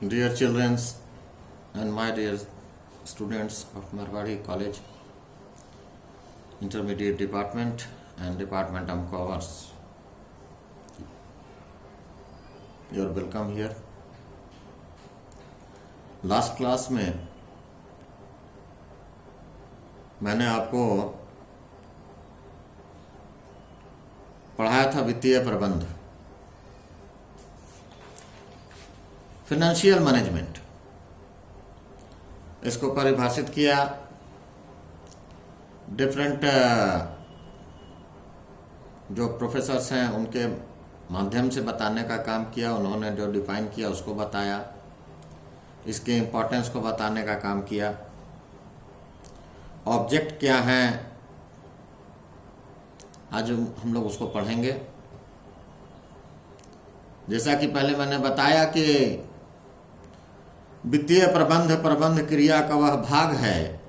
Dear children and my dear students of Marwadi College, Intermediate Department and Department of Commerce, you are welcome here. Last class में मैंने आपको पढ़ाया था वित्तीय प्रबंध, फाइनेंशियल मैनेजमेंट। इसको परिभाषित किया, डिफरेंट जो प्रोफेसर्स हैं उनके माध्यम से बताने का काम किया। उन्होंने जो डिफाइन किया उसको बताया, इसके इम्पोर्टेंस को बताने का काम किया। ऑब्जेक्ट क्या है, आज हम लोग उसको पढ़ेंगे। जैसा कि पहले मैंने बताया कि वित्तीय प्रबंध क्रिया का वह भाग है,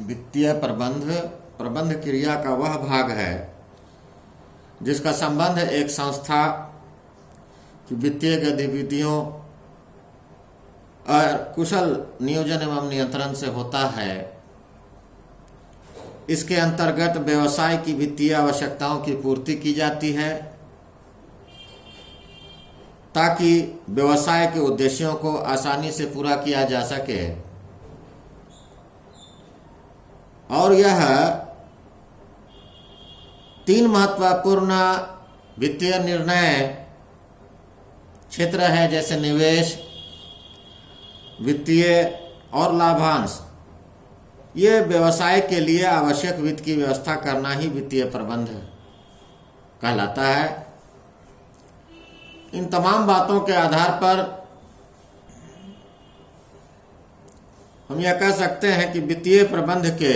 वित्तीय प्रबंध क्रिया का वह भाग है जिसका संबंध एक संस्था की वित्तीय गतिविधियों और कुशल नियोजन एवं नियंत्रण से होता है। इसके अंतर्गत व्यवसाय की वित्तीय आवश्यकताओं की पूर्ति की जाती है ताकि व्यवसाय के उद्देश्यों को आसानी से पूरा किया जा सके। और यह 3 महत्वपूर्ण वित्तीय निर्णय क्षेत्र है, जैसे निवेश, वित्तीय और लाभांश। ये व्यवसाय के लिए आवश्यक वित्त की व्यवस्था करना ही वित्तीय प्रबंध कहलाता है। इन तमाम बातों के आधार पर हम यह कह सकते हैं कि वित्तीय प्रबंध के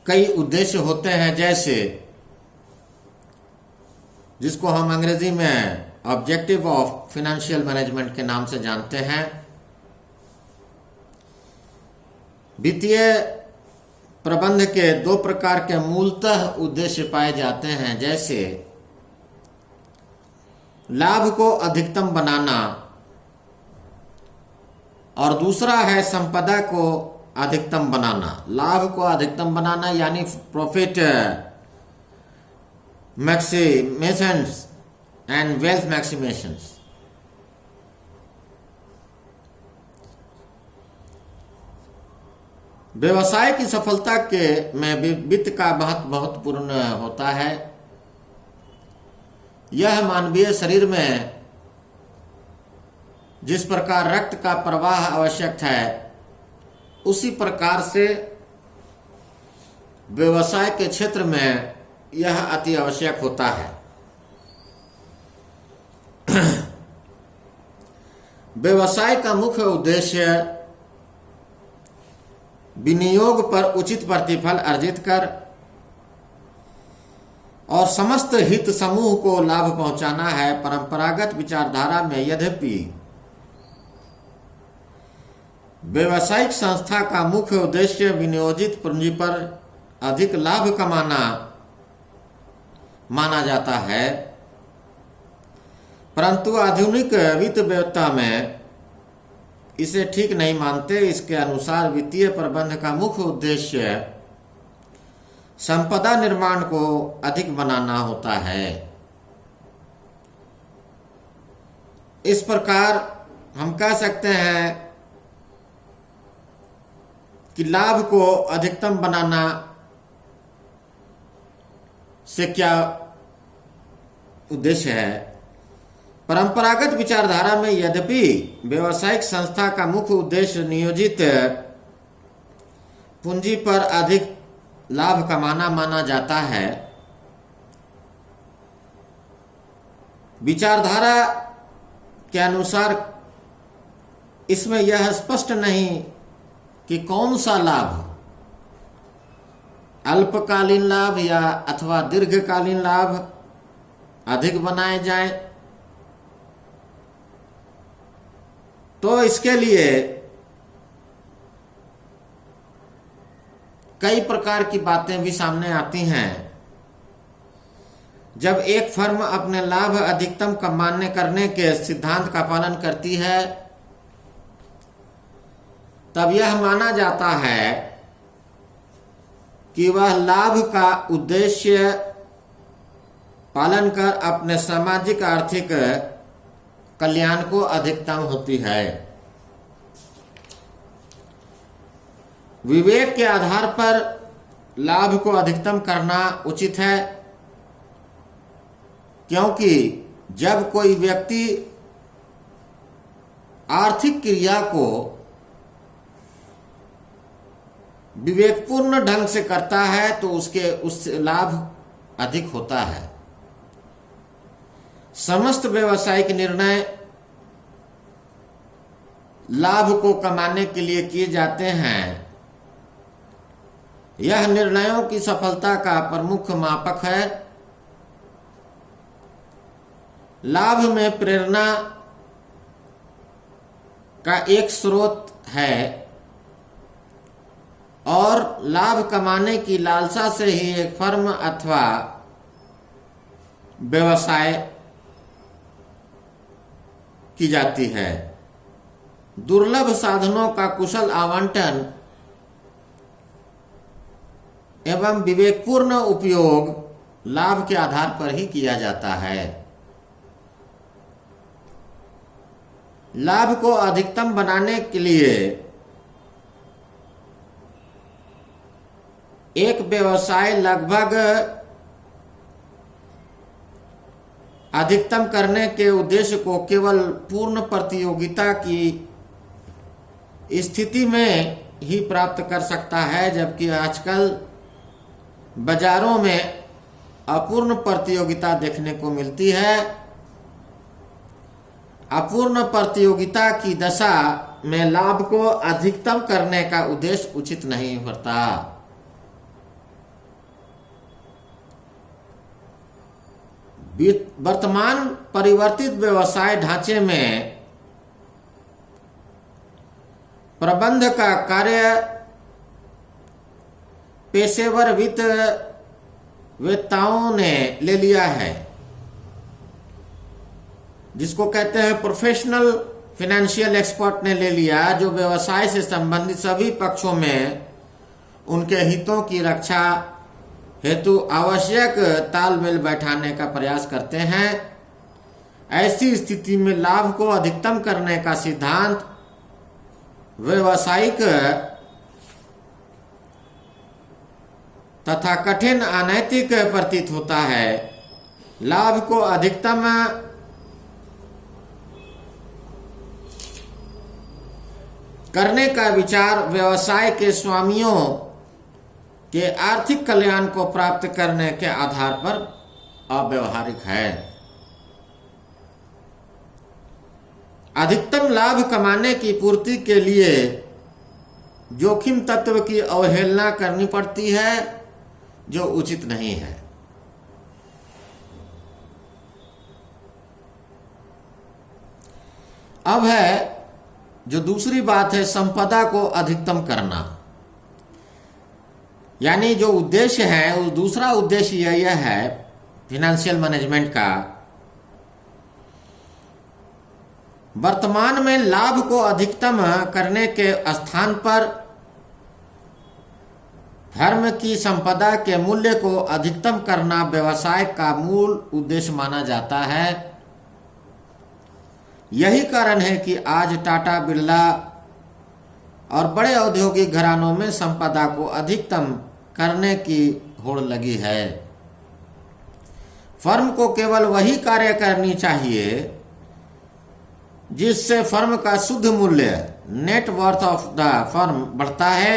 कई उद्देश्य होते हैं, जैसे जिसको हम अंग्रेजी में ऑब्जेक्टिव ऑफ फाइनेंशियल मैनेजमेंट के नाम से जानते हैं। वित्तीय प्रबंध के 2 प्रकार के मूलतः उद्देश्य पाए जाते हैं, जैसे लाभ को अधिकतम बनाना और दूसरा है संपदा को अधिकतम बनाना। लाभ को अधिकतम बनाना यानी प्रॉफिट मैक्सिमेशंस एंड वेल्थ मैक्सिमेशंस। व्यवसाय की सफलता के में वित्त का महत्व बहुत पूर्ण होता है। यह मानवीय शरीर में जिस प्रकार रक्त का प्रवाह आवश्यक है, उसी प्रकार से व्यवसाय के क्षेत्र में यह अति आवश्यक होता है। व्यवसाय का मुख्य उद्देश्य विनियोग पर उचित प्रतिफल अर्जित कर और समस्त हित समूह को लाभ पहुंचाना है। परंपरागत विचारधारा में यद्यपि व्यावसायिक संस्था का मुख्य उद्देश्य विनियोजित पूंजी पर अधिक लाभ कमाना माना जाता है, परंतु आधुनिक वित्त व्यवस्था में इसे ठीक नहीं मानते। इसके अनुसार वित्तीय प्रबंध का मुख्य उद्देश्य संपदा निर्माण को अधिक बनाना होता है। इस प्रकार हम कह सकते हैं कि लाभ को अधिकतम बनाना से क्या उद्देश्य है। परंपरागत विचारधारा में यद्यपि व्यावसायिक संस्था का मुख्य उद्देश्य नियोजित पूंजी पर अधिक लाभ कमाना माना जाता है, विचारधारा के अनुसार इसमें यह स्पष्ट नहीं कि कौन सा लाभ, अल्पकालीन लाभ या अथवा दीर्घकालीन लाभ अधिक बनाए जाए। तो इसके लिए कई प्रकार की बातें भी सामने आती हैं जब एक फर्म अपने लाभ अधिकतम कमाने करने के सिद्धांत का पालन करती है, तब यह माना जाता है कि वह लाभ का उद्देश्य पालन कर अपने सामाजिक आर्थिक कल्याण को अधिकतम होती है। विवेक के आधार पर लाभ को अधिकतम करना उचित है, क्योंकि जब कोई व्यक्ति आर्थिक क्रिया को विवेकपूर्ण ढंग से करता है तो उससे लाभ अधिक होता है। समस्त व्यावसायिक निर्णय लाभ को कमाने के लिए किए जाते हैं। यह निर्णयों की सफलता का प्रमुख मापक है। लाभ में प्रेरणा का एक स्रोत है और लाभ कमाने की लालसा से ही एक फर्म अथवा व्यवसाय की जाती है। दुर्लभ साधनों का कुशल आवंटन एवं विवेकपूर्ण उपयोग लाभ के आधार पर ही किया जाता है। लाभ को अधिकतम बनाने के लिए एक व्यवसाय लगभग अधिकतम करने के उद्देश्य को केवल पूर्ण प्रतियोगिता की स्थिति में ही प्राप्त कर सकता है, जबकि आजकल बाजारों में अपूर्ण प्रतियोगिता देखने को मिलती है। अपूर्ण प्रतियोगिता की दशा में लाभ को अधिकतम करने का उद्देश्य उचित नहीं होता। वर्तमान परिवर्तित व्यवसाय ढांचे में प्रबंध का कार्य पेशेवर वित्त वेत्ताओं ने ले लिया है, जिसको कहते हैं प्रोफेशनल फाइनेंशियल एक्सपर्ट ने ले लिया, जो व्यवसाय से संबंधित सभी पक्षों में उनके हितों की रक्षा हेतु आवश्यक तालमेल बैठाने का प्रयास करते हैं। ऐसी स्थिति में लाभ को अधिकतम करने का सिद्धांत व्यावसायिक तथा कठिन अनैतिक प्रतीत होता है। लाभ को अधिकतम करने का विचार व्यवसाय के स्वामियों के आर्थिक कल्याण को प्राप्त करने के आधार पर अव्यावहारिक है। अधिकतम लाभ कमाने की पूर्ति के लिए जोखिम तत्व की अवहेलना करनी पड़ती है, जो उचित नहीं है। अब है जो दूसरी बात है, संपदा को अधिकतम करना। यानी जो उद्देश्य है, उस दूसरा उद्देश्य यह है फाइनेंशियल मैनेजमेंट का, वर्तमान में लाभ को अधिकतम करने के स्थान पर फर्म की संपदा के मूल्य को अधिकतम करना व्यवसाय का मूल उद्देश्य माना जाता है। यही कारण है कि आज टाटा, बिरला और बड़े औद्योगिक घरानों में संपदा को अधिकतम करने की होड़ लगी है। फर्म को केवल वही कार्य करनी चाहिए जिससे फर्म का शुद्ध मूल्य, net worth of the firm बढ़ता है।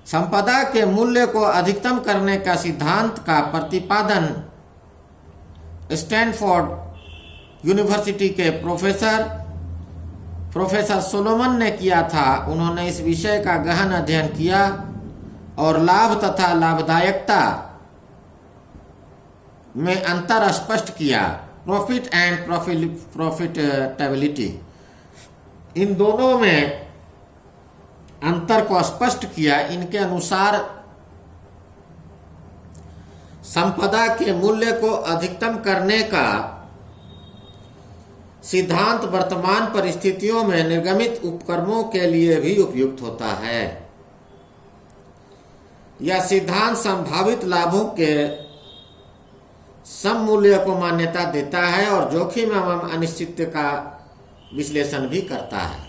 संपदा के मूल्य को अधिकतम करने का सिद्धांत का प्रतिपादन स्टैनफोर्ड यूनिवर्सिटी के प्रोफेसर सोलोमन ने किया था। उन्होंने इस विषय का गहन अध्ययन किया और लाभ तथा लाभदायकता में अंतर स्पष्ट किया। प्रॉफिट एंड प्रॉफिटेबिलिटी, इन दोनों में अंतर को स्पष्ट किया। इनके अनुसार संपदा के मूल्य को अधिकतम करने का सिद्धांत वर्तमान परिस्थितियों में निर्गमित उपक्रमों के लिए भी उपयुक्त होता है। यह सिद्धांत संभावित लाभों के सम मूल्य को मान्यता देता है और जोखिम एवं अनिश्चितता का विश्लेषण भी करता है।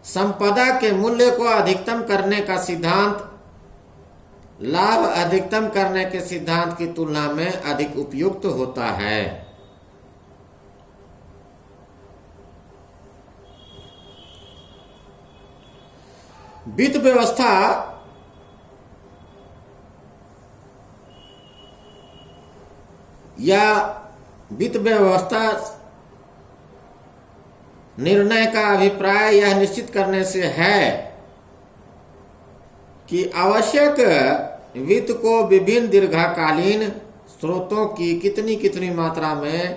संपदा के मूल्य को अधिकतम करने का सिद्धांत लाभ अधिकतम करने के सिद्धांत की तुलना में अधिक उपयुक्त होता है। वित्त व्यवस्था या वित्त व्यवस्था निर्णय का अभिप्राय यह निश्चित करने से है कि आवश्यक वित्त को विभिन्न दीर्घकालीन स्रोतों की कितनी कितनी मात्रा में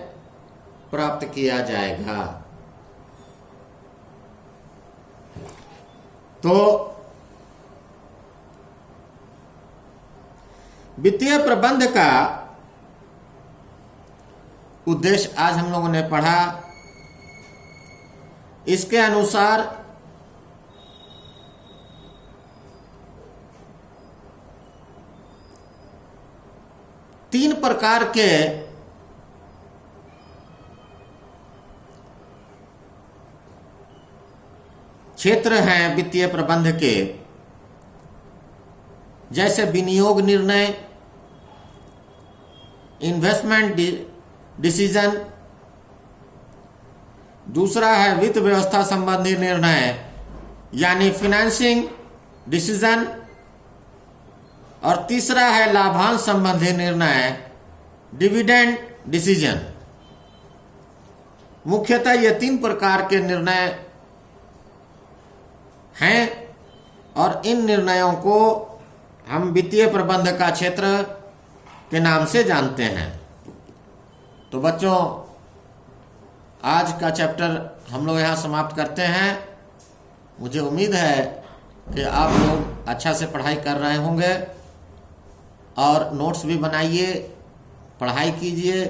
प्राप्त किया जाएगा। तो वित्तीय प्रबंध का उद्देश्य आज हम लोगों ने पढ़ा। इसके अनुसार तीन प्रकार के क्षेत्र हैं वित्तीय प्रबंध के, जैसे विनियोग निर्णय, इन्वेस्टमेंट डिसीजन, दूसरा है वित्त व्यवस्था संबंधी निर्णय यानी फाइनेंसिंग डिसीजन, और तीसरा है लाभांश संबंधी निर्णय डिविडेंड डिसीजन। मुख्यतः ये तीन प्रकार के निर्णय हैं और इन निर्णयों को हम वित्तीय प्रबंध का क्षेत्र के नाम से जानते हैं। तो बच्चों, आज का चैप्टर हम लोग यहाँ समाप्त करते हैं। मुझे उम्मीद है कि आप लोग अच्छा से पढ़ाई कर रहे होंगे और नोट्स भी बनाइए, पढ़ाई कीजिए।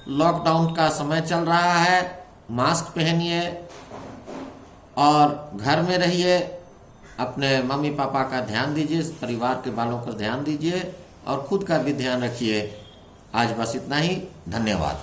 लॉकडाउन का समय चल रहा है, मास्क पहनिए और घर में रहिए। अपने मम्मी पापा का ध्यान दीजिए, परिवार के बालों का ध्यान दीजिए और खुद का भी ध्यान रखिए। आज बस इतना ही। धन्यवाद।